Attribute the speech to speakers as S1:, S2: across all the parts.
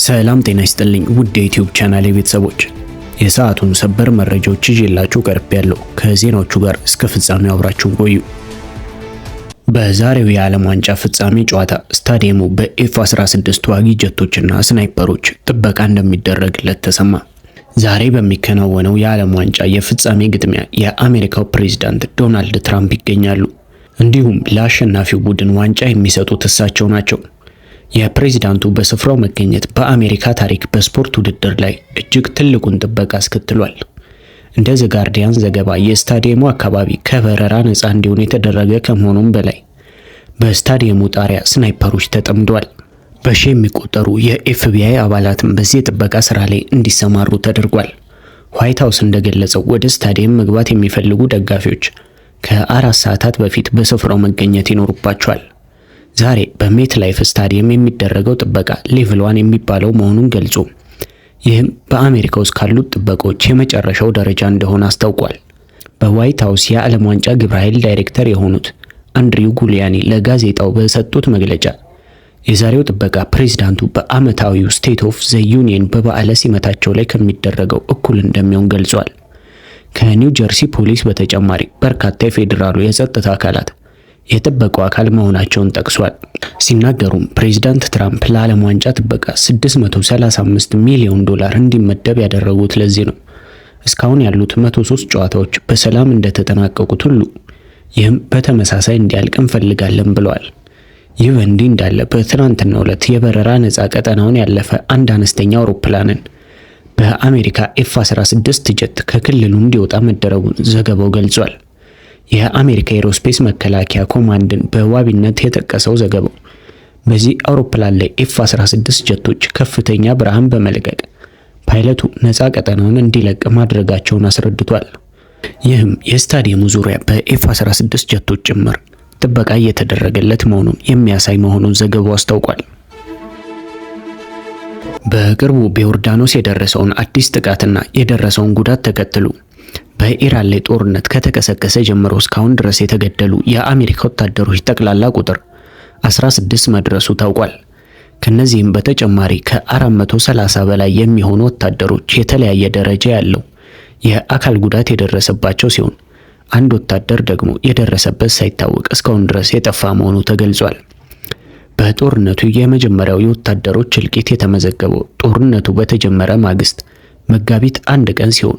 S1: ሰላም ጤና ይስጥልኝ ውድ የዩቲዩብ ቻናሌ ቤተሰቦች፣ የሰዓቱን ሰበር መረጃዎች ይዤላችሁ ቀርቤያለሁ። ከዜናዎቹ ጋር እስከ ፍጻሜው አብራችሁን ቆዩ። በዛሬው የዓለም ዋንጫ ፍጻሜ ጨዋታ ስታዲየሙ በኤፍ-16 ተዋጊ ጀቶችና ስናይፐሮች ጥበቃ እንደሚደረግለት ተሰማ። ዛሬ በሚከናወነው የዓለም ዋንጫ የፍጻሜ ግጥሚያ የአሜሪካው ፕሬዝዳንት ዶናልድ ትራምፕ ይገኛሉ። እንዲሁም ለአሸናፊው ቡድን ዋንጫ የሚሰጡት እሳቸው ናቸው። የፕሬዝዳንቱ በስፍራው መገኘት በአሜሪካ ታሪክ በስፖርት ውድድር ላይ እጅግ ትልቁን ጥበቃ አስከትሏል። እንደ ዘ ጋርዲያን ዘገባ የስታዲየሙ አካባቢ ከበረራ ነፃ እንዲሆን የተደረገ ከመሆኑም በላይ በስታዲየሙ ጣሪያ ስናይፐሮች ተጠምደዋል። በሺ የሚቆጠሩ የኤፍቢአይ አባላትም በዚህ ጥበቃ ስራ ላይ እንዲሰማሩ ተደርጓል። ዋይት ሃውስ እንደገለጸው ወደ ስታዲየም መግባት የሚፈልጉ ደጋፊዎች ከ4 ሰዓታት በፊት በስፍራው መገኘት ይኖርባቸዋል። ዛሬ በሜት ላይፍ ስታዲየም የሚደረገው ጥበቃ ሌቭል 1 የሚባለው መሆኑን ገልጾ ይህም በአሜሪካ ውስጥ ካሉት ጥበቆች የመጨረሻው ደረጃ እንደሆነ አስታውቋል። በዋይት ሃውስ የዓለም ዋንጫ ግብረ ኃይል ዳይሬክተር የሆኑት አንድሪው ጉሊያኒ ለጋዜጣው በሰጡት መግለጫ የዛሬው ጥበቃ ፕሬዝዳንቱ በዓመታዊው ስቴት ኦፍ ዘ ዩኒየን በበዓለ ሲመታቸው ላይ ከሚደረገው እኩል እንደሚሆን ገልጿል። ከኒው ጀርሲ ፖሊስ በተጨማሪ በርካታ የፌዴራሉ የጸጥታ አካላት የጥበቃው አካል መሆናቸውን ጠቅሷል። ሲናገሩም ፕሬዝዳንት ትራምፕ ለዓለም ዋንጫ ጥበቃ $635 ሚሊዮን እንዲመደብ ያደረጉት ለዚህ ነው። እስካሁን ያሉት 103 ጨዋታዎች በሰላም እንደተጠናቀቁት ሁሉ ይህም በተመሳሳይ እንዲያልቅ እንፈልጋለን ብለዋል። ይህ በእንዲህ እንዳለ በትናንትናው ዕለት የበረራ ነፃ ቀጠናውን ያለፈ አንድ አነስተኛ አውሮፕላንን በአሜሪካ ኤፍ-16 ጀት ከክልሉ እንዲወጣ መደረጉን ዘገባው ገልጿል። የአሜሪካ ኤሮስፔስ መከላከያ ኮማንድን በዋቢነት የጠቀሰው ዘገባው በዚህ አውሮፕላን ላይ ኤፍ-16 ጀቶች ከፍተኛ ብርሃን በመልቀቅ ፓይለቱ ነፃ ቀጠናውን እንዲለቅ ማድረጋቸውን አስረድቷል። ይህም የስታዲየሙ ዙሪያ በኤፍ-16 ጀቶች ጭምር ጥበቃ እየተደረገለት መሆኑን የሚያሳይ መሆኑን ዘገባው አስታውቋል። በቅርቡ በዮርዳኖስ የደረሰውን አዲስ ጥቃትና የደረሰውን ጉዳት ተከትሎ በኢራን ላይ ጦርነት ከተቀሰቀሰ ጀምሮ እስካሁን ድረስ የተገደሉ የአሜሪካ ወታደሮች ጠቅላላ ቁጥር 16 መድረሱ ታውቋል። ከነዚህም በተጨማሪ ከ430 በላይ የሚሆኑ ወታደሮች የተለያየ ደረጃ ያለው የአካል ጉዳት የደረሰባቸው ሲሆን አንድ ወታደር ደግሞ የደረሰበት ሳይታወቅ እስካሁን ድረስ የጠፋ መሆኑ ተገልጿል። በጦርነቱ የመጀመሪያው የወታደሮች እልቂት የተመዘገበው ጦርነቱ በተጀመረ ማግስት መጋቢት 1 ቀን ሲሆን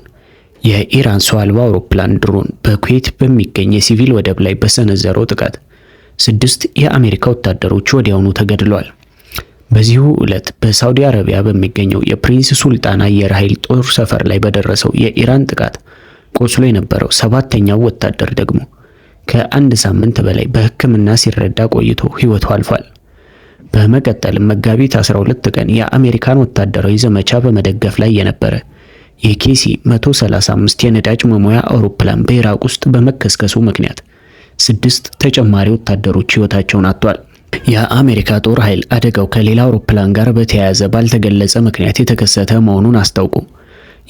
S1: የኢራን ሰው አልባ አውሮፕላን ድሮን በኩዌት በሚገኝ የሲቪል ወደብ ላይ በሰነዘረው ጥቃት 6 የአሜሪካ ወታደሮች ወዲያውኑ ተገድለዋል። በዚሁ ዕለት በሳውዲ አረቢያ በሚገኘው የፕሪንስ ሱልጣን አየር ኃይል ጦር ሰፈር ላይ በደረሰው የኢራን ጥቃት ቆስሎ የነበረው 7ኛው ወታደር ደግሞ ከ1 ሳምንት በላይ በሕክምና ሲረዳ ቆይቶ ሕይወቱ አልፏል። በመቀጠልም መጋቢት 12 ቀን የአሜሪካን ወታደራዊ ዘመቻ በመደገፍ ላይ የነበረ የኬሲ 135 የነዳጅ መሙያ አውሮፕላን በኢራቅ ውስጥ በመከስከሱ ምክንያት 6 ተጨማሪ ወታደሮች ሕይወታቸውን አጥተዋል። የአሜሪካ ጦር ኃይል አደጋው ከሌላ አውሮፕላን ጋር በተያያዘ ባልተገለጸ ምክንያት የተከሰተ መሆኑን አስታውቆ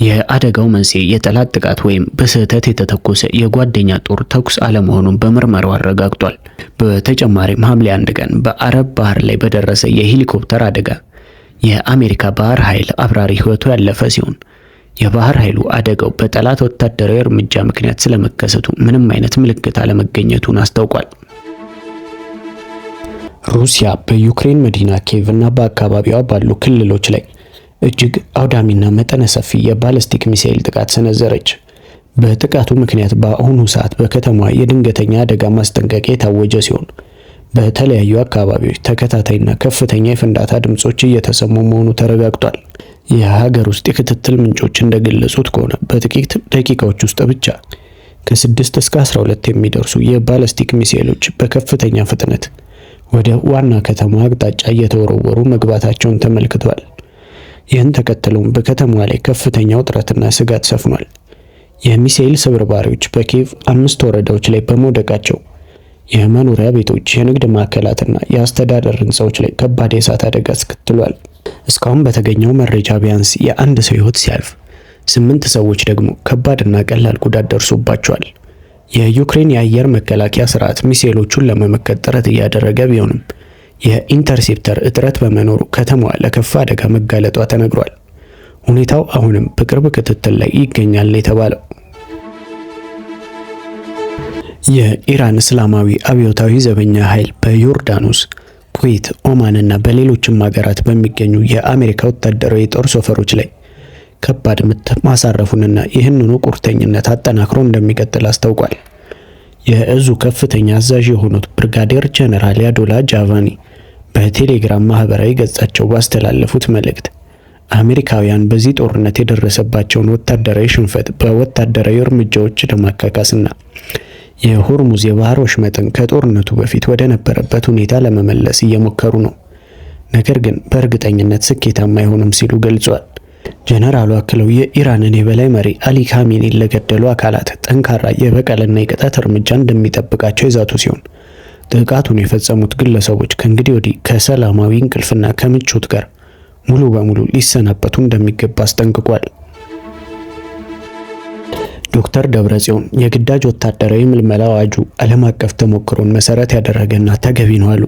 S1: የአደጋው መንስኤ የጠላት ጥቃት ወይም በስህተት የተተኮሰ የጓደኛ ጦር ተኩስ አለመሆኑን በምርመራው አረጋግጧል። በተጨማሪም ሐምሌ 1 ቀን በአረብ ባህር ላይ በደረሰ የሄሊኮፕተር አደጋ የአሜሪካ ባህር ኃይል አብራሪ ሕይወቱ ያለፈ ሲሆን የባህር ኃይሉ አደጋው በጠላት ወታደራዊ እርምጃ ምክንያት ስለመከሰቱ ምንም አይነት ምልክት አለመገኘቱን አስታውቋል። ሩሲያ በዩክሬን መዲና ኪየቭ እና በአካባቢዋ ባሉ ክልሎች ላይ እጅግ አውዳሚና መጠነ ሰፊ የባለስቲክ ሚሳኤል ጥቃት ሰነዘረች። በጥቃቱ ምክንያት በአሁኑ ሰዓት በከተማዋ የድንገተኛ አደጋ ማስጠንቀቂያ የታወጀ ሲሆን በተለያዩ አካባቢዎች ተከታታይና ከፍተኛ የፍንዳታ ድምጾች እየተሰሙ መሆኑ ተረጋግጧል። የሀገር ውስጥ የክትትል ምንጮች እንደገለጹት ከሆነ በጥቂት ደቂቃዎች ውስጥ ብቻ ከ6 እስከ 12 የሚደርሱ የባለስቲክ ሚሳኤሎች በከፍተኛ ፍጥነት ወደ ዋና ከተማ አቅጣጫ እየተወረወሩ መግባታቸውን ተመልክቷል። ይህን ተከትሎም በከተማዋ ላይ ከፍተኛ ውጥረትና ስጋት ሰፍኗል። የሚሳኤል ስብርባሪዎች በኪየቭ 5 ወረዳዎች ላይ በመውደቃቸው የመኖሪያ ቤቶች፣ የንግድ ማዕከላትና የአስተዳደር ህንፃዎች ላይ ከባድ የእሳት አደጋ አስከትሏል። እስካሁን በተገኘው መረጃ ቢያንስ የአንድ ሰው ህይወት ሲያልፍ 8 ሰዎች ደግሞ ከባድና ቀላል ጉዳት ደርሶባቸዋል። የዩክሬን የአየር መከላከያ ስርዓት ሚሳኤሎቹን ለመመከት ጥረት እያደረገ ቢሆንም የኢንተርሴፕተር እጥረት በመኖሩ ከተማዋ ለከፋ አደጋ መጋለጧ ተነግሯል። ሁኔታው አሁንም በቅርብ ክትትል ላይ ይገኛል የተባለው የኢራን እስላማዊ አብዮታዊ ዘበኛ ኃይል በዮርዳኖስ፣ ኩዌት፣ ኦማን እና በሌሎችም ሀገራት በሚገኙ የአሜሪካ ወታደራዊ የጦር ሰፈሮች ላይ ከባድ ምት ማሳረፉንና ይህንኑ ቁርጠኝነት አጠናክሮ እንደሚቀጥል አስታውቋል። የእዙ ከፍተኛ አዛዥ የሆኑት ብርጋዴር ጀነራል ያዶላ ጃቫኒ በቴሌግራም ማህበራዊ ገጻቸው ባስተላለፉት መልእክት አሜሪካውያን በዚህ ጦርነት የደረሰባቸውን ወታደራዊ ሽንፈት በወታደራዊ እርምጃዎች ለማካካስና የሆርሙዝ የባህር ወሽመጥን ከጦርነቱ በፊት ወደ ነበረበት ሁኔታ ለመመለስ እየሞከሩ ነው፣ ነገር ግን በእርግጠኝነት ስኬታማ አይሆንም ሲሉ ገልጿል። ጀነራሉ አክለው የኢራንን የበላይ መሪ አሊ ካሜኒን ለገደሉ አካላት ጠንካራ የበቀልና የቅጣት እርምጃ እንደሚጠብቃቸው የዛቱ ሲሆን ጥቃቱን የፈጸሙት ግለሰቦች ከእንግዲህ ወዲህ ከሰላማዊ እንቅልፍና ከምቾት ጋር ሙሉ በሙሉ ሊሰናበቱ እንደሚገባ አስጠንቅቋል። ዶክተር ደብረጽዮን የግዳጅ ወታደራዊ ምልመላ አዋጁ ዓለም አቀፍ ተሞክሮን መሰረት ያደረገና ተገቢ ነው አሉ።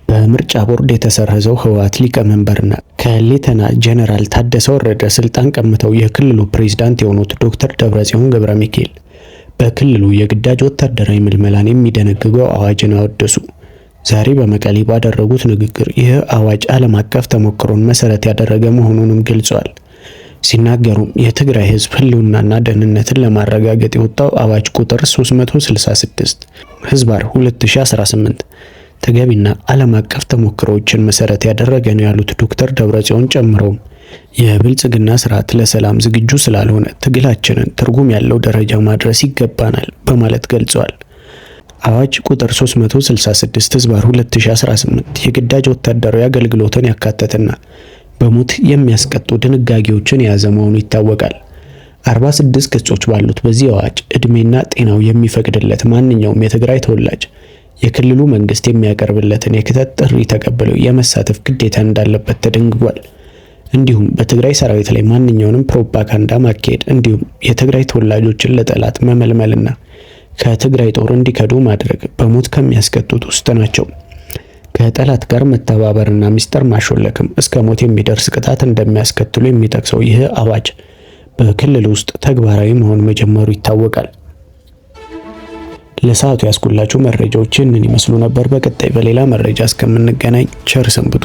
S1: በምርጫ ቦርድ የተሰረዘው ህወሓት ሊቀመንበርና ከሌተና ጀነራል ታደሰ ወረደ ስልጣን ቀምተው የክልሉ ፕሬዝዳንት የሆኑት ዶክተር ደብረጽዮን ገብረ ሚካኤል በክልሉ የግዳጅ ወታደራዊ ምልመላን የሚደነግገው አዋጅን አወደሱ። ዛሬ በመቀሌ ባደረጉት ንግግር ይህ አዋጅ ዓለም አቀፍ ተሞክሮን መሰረት ያደረገ መሆኑንም ገልጸዋል። ሲናገሩም የትግራይ ህዝብ ህልውናና ደህንነትን ለማረጋገጥ የወጣው አዋጅ ቁጥር 366 ህዝባር 2018 ተገቢና ዓለም አቀፍ ተሞክሮዎችን መሰረት ያደረገ ነው ያሉት ዶክተር ደብረጽዮን ጨምረውም የብልጽግና ስርዓት ለሰላም ዝግጁ ስላልሆነ ትግላችንን ትርጉም ያለው ደረጃ ማድረስ ይገባናል በማለት ገልጸዋል። አዋጅ ቁጥር 366 ህዝባር 2018 የግዳጅ ወታደራዊ አገልግሎትን ያካተተና በሞት የሚያስቀጡ ድንጋጌዎችን የያዘ መሆኑ ይታወቃል። 46 ገጾች ባሉት በዚህ አዋጅ እድሜና ጤናው የሚፈቅድለት ማንኛውም የትግራይ ተወላጅ የክልሉ መንግስት የሚያቀርብለትን የክተት ጥሪ ተቀብለው የመሳተፍ ግዴታ እንዳለበት ተደንግጓል። እንዲሁም በትግራይ ሰራዊት ላይ ማንኛውንም ፕሮፓጋንዳ ማካሄድ እንዲሁም የትግራይ ተወላጆችን ለጠላት መመልመልና ከትግራይ ጦር እንዲከዱ ማድረግ በሞት ከሚያስቀጡት ውስጥ ናቸው። ከጠላት ጋር መተባበርና ሚስጥር ማሾለክም እስከ ሞት የሚደርስ ቅጣት እንደሚያስከትሉ የሚጠቅሰው ይህ አዋጅ በክልል ውስጥ ተግባራዊ መሆን መጀመሩ ይታወቃል። ለሰዓቱ ያስኩላችሁ መረጃዎች ይህንን ይመስሉ ነበር። በቀጣይ በሌላ መረጃ እስከምንገናኝ ቸር ሰንብቱ።